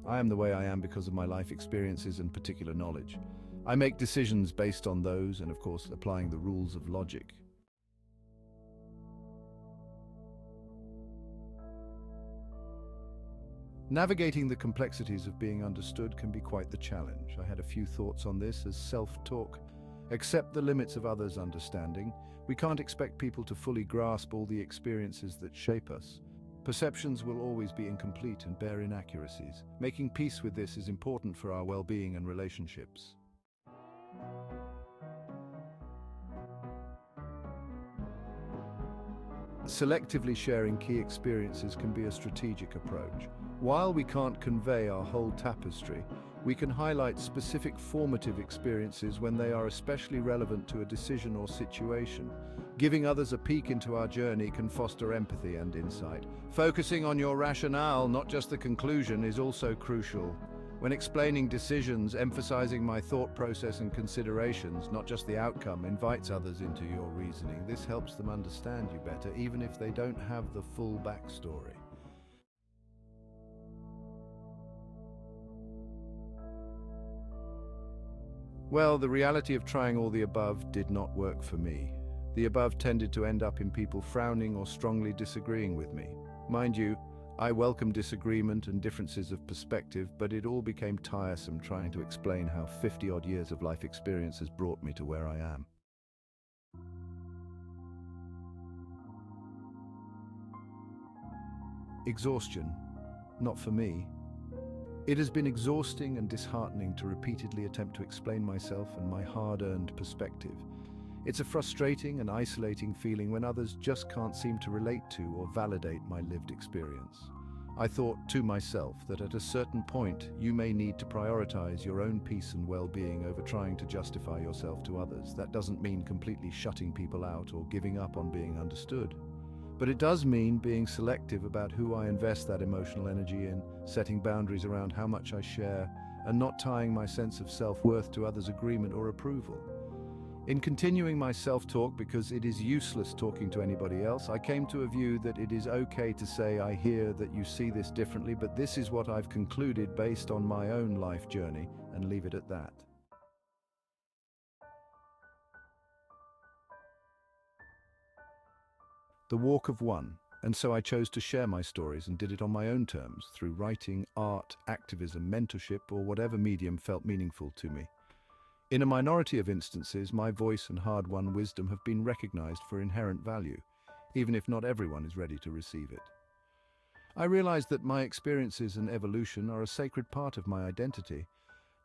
I am the way I am because of my life experiences and particular knowledge. I make decisions based on those and, of course, applying the rules of logic. Navigating the complexities of being understood can be quite the challenge. I had a few thoughts on this as self-talk. Accept the limits of others' understanding. We can't expect people to fully grasp all the experiences that shape us. Perceptions will always be incomplete and bear inaccuracies. Making peace with this is important for our well-being and relationships. Selectively sharing key experiences can be a strategic approach. While we can't convey our whole tapestry, we can highlight specific formative experiences when they are especially relevant to a decision or situation. Giving others a peek into our journey can foster empathy and insight. Focusing on your rationale, not just the conclusion, is also crucial. When explaining decisions, emphasizing my thought process and considerations, not just the outcome, invites others into your reasoning. This helps them understand you better, even if they don't have the full backstory. Well, the reality of trying all the above did not work for me. The above tended to end up in people frowning or strongly disagreeing with me. Mind you, I welcome disagreement and differences of perspective, but it all became tiresome trying to explain how 50-odd years of life experience has brought me to where I am. Exhaustion. Not for me. It has been exhausting and disheartening to repeatedly attempt to explain myself and my hard-earned perspective. It's a frustrating and isolating feeling when others just can't seem to relate to or validate my lived experience. I thought to myself that at a certain point you may need to prioritize your own peace and well-being over trying to justify yourself to others. That doesn't mean completely shutting people out or giving up on being understood. But it does mean being selective about who I invest that emotional energy in, setting boundaries around how much I share, and not tying my sense of self-worth to others' agreement or approval. In continuing my self-talk, because it is useless talking to anybody else, I came to a view that it is okay to say, I hear that you see this differently, but this is what I've concluded based on my own life journey, and leave it at that. The walk of one, and so I chose to share my stories and did it on my own terms, through writing, art, activism, mentorship, or whatever medium felt meaningful to me. In a minority of instances, my voice and hard-won wisdom have been recognized for inherent value, even if not everyone is ready to receive it. I realized that my experiences and evolution are a sacred part of my identity,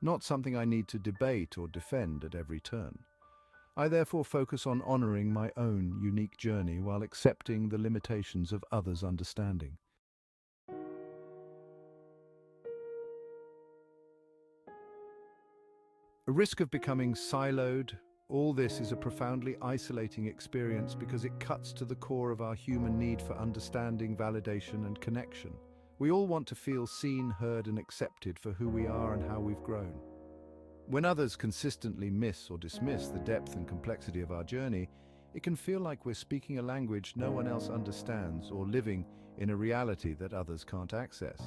not something I need to debate or defend at every turn. I therefore focus on honoring my own unique journey while accepting the limitations of others' understanding. A risk of becoming siloed. All this is a profoundly isolating experience because it cuts to the core of our human need for understanding, validation, and connection. We all want to feel seen, heard, and accepted for who we are and how we've grown. When others consistently miss or dismiss the depth and complexity of our journey, it can feel like we're speaking a language no one else understands or living in a reality that others can't access.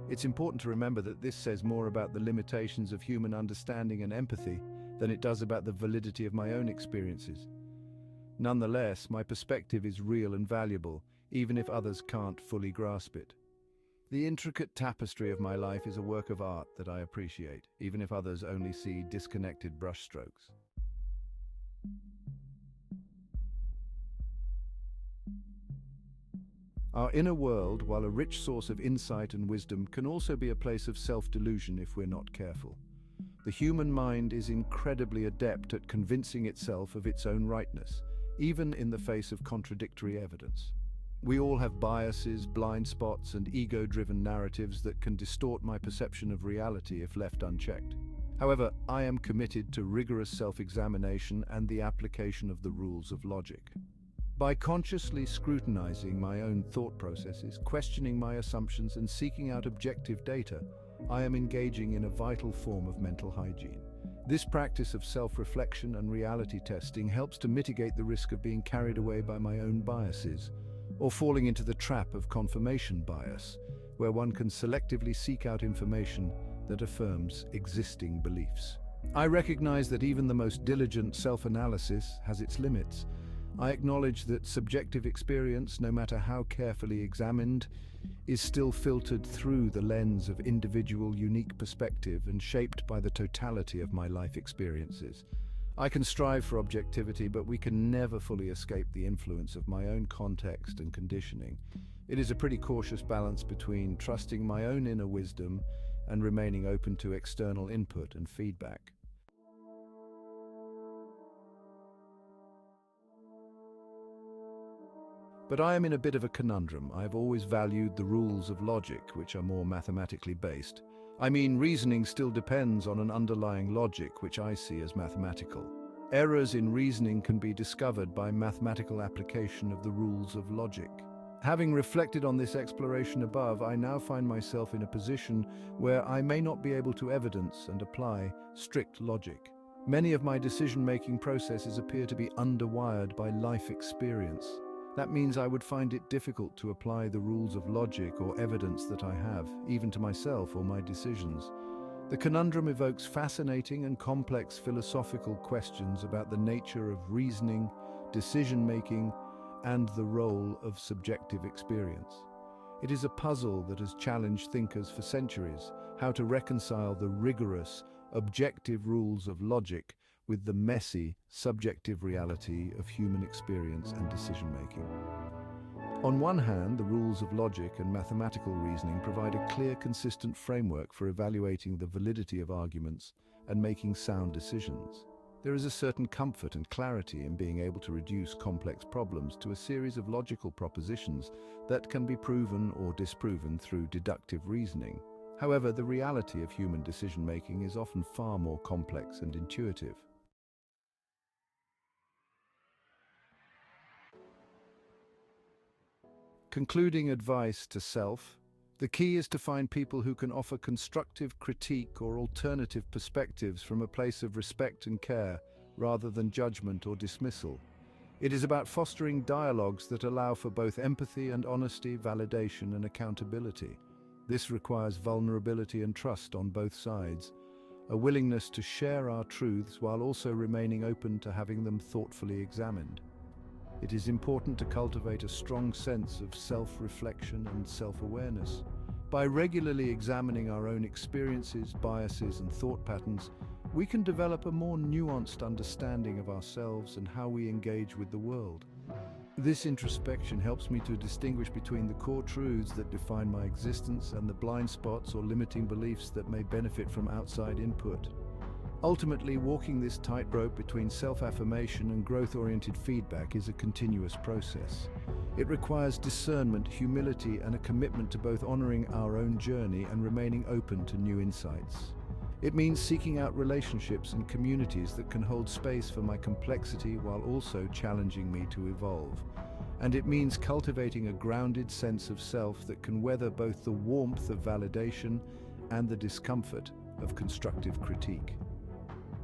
It's important to remember that this says more about the limitations of human understanding and empathy than it does about the validity of my own experiences. Nonetheless, my perspective is real and valuable, even if others can't fully grasp it. The intricate tapestry of my life is a work of art that I appreciate, even if others only see disconnected brushstrokes. Our inner world, while a rich source of insight and wisdom, can also be a place of self-delusion if we're not careful. The human mind is incredibly adept at convincing itself of its own rightness, even in the face of contradictory evidence. We all have biases, blind spots, and ego-driven narratives that can distort my perception of reality if left unchecked. However, I am committed to rigorous self-examination and the application of the rules of logic. By consciously scrutinizing my own thought processes, questioning my assumptions, and seeking out objective data, I am engaging in a vital form of mental hygiene. This practice of self-reflection and reality testing helps to mitigate the risk of being carried away by my own biases, or falling into the trap of confirmation bias, where one can selectively seek out information that affirms existing beliefs. I recognize that even the most diligent self-analysis has its limits. I acknowledge that subjective experience, no matter how carefully examined, is still filtered through the lens of individual, unique perspective and shaped by the totality of my life experiences. I can strive for objectivity, but we can never fully escape the influence of my own context and conditioning. It is a pretty cautious balance between trusting my own inner wisdom and remaining open to external input and feedback. But I am in a bit of a conundrum. I have always valued the rules of logic, which are more mathematically based. I mean, reasoning still depends on an underlying logic, which I see as mathematical. Errors in reasoning can be discovered by mathematical application of the rules of logic. Having reflected on this exploration above, I now find myself in a position where I may not be able to evidence and apply strict logic. Many of my decision-making processes appear to be underwired by life experience. That means I would find it difficult to apply the rules of logic or evidence that I have, even to myself or my decisions. The conundrum evokes fascinating and complex philosophical questions about the nature of reasoning, decision-making, and the role of subjective experience. It is a puzzle that has challenged thinkers for centuries: how to reconcile the rigorous, objective rules of logic with the messy, subjective reality of human experience and decision-making. On one hand, the rules of logic and mathematical reasoning provide a clear, consistent framework for evaluating the validity of arguments and making sound decisions. There is a certain comfort and clarity in being able to reduce complex problems to a series of logical propositions that can be proven or disproven through deductive reasoning. However, the reality of human decision-making is often far more complex and intuitive. Concluding advice to self: the key is to find people who can offer constructive critique or alternative perspectives from a place of respect and care, rather than judgment or dismissal. It is about fostering dialogues that allow for both empathy and honesty, validation and accountability. This requires vulnerability and trust on both sides, a willingness to share our truths while also remaining open to having them thoughtfully examined. It is important to cultivate a strong sense of self-reflection and self-awareness. By regularly examining our own experiences, biases, and thought patterns, we can develop a more nuanced understanding of ourselves and how we engage with the world. This introspection helps me to distinguish between the core truths that define my existence and the blind spots or limiting beliefs that may benefit from outside input. Ultimately, walking this tightrope between self-affirmation and growth-oriented feedback is a continuous process. It requires discernment, humility, and a commitment to both honoring our own journey and remaining open to new insights. It means seeking out relationships and communities that can hold space for my complexity while also challenging me to evolve. And it means cultivating a grounded sense of self that can weather both the warmth of validation and the discomfort of constructive critique.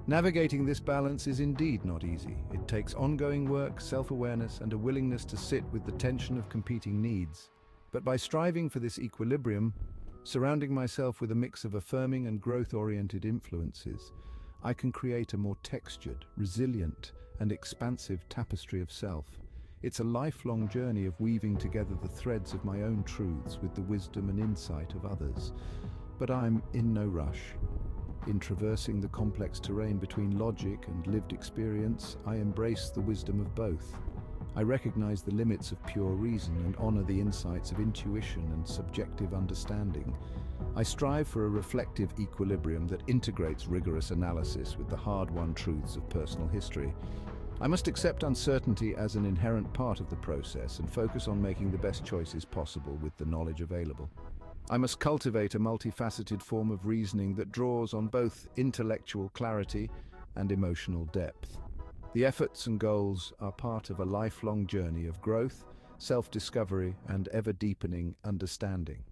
Navigating this balance is indeed not easy. It takes ongoing work, self-awareness, and a willingness to sit with the tension of competing needs. But by striving for this equilibrium, surrounding myself with a mix of affirming and growth-oriented influences, I can create a more textured, resilient, and expansive tapestry of self. It's a lifelong journey of weaving together the threads of my own truths with the wisdom and insight of others. But I'm in no rush. In traversing the complex terrain between logic and lived experience, I embrace the wisdom of both. I recognize the limits of pure reason and honor the insights of intuition and subjective understanding. I strive for a reflective equilibrium that integrates rigorous analysis with the hard-won truths of personal history. I must accept uncertainty as an inherent part of the process and focus on making the best choices possible with the knowledge available. I must cultivate a multifaceted form of reasoning that draws on both intellectual clarity and emotional depth. The efforts and goals are part of a lifelong journey of growth, self-discovery, and ever-deepening understanding.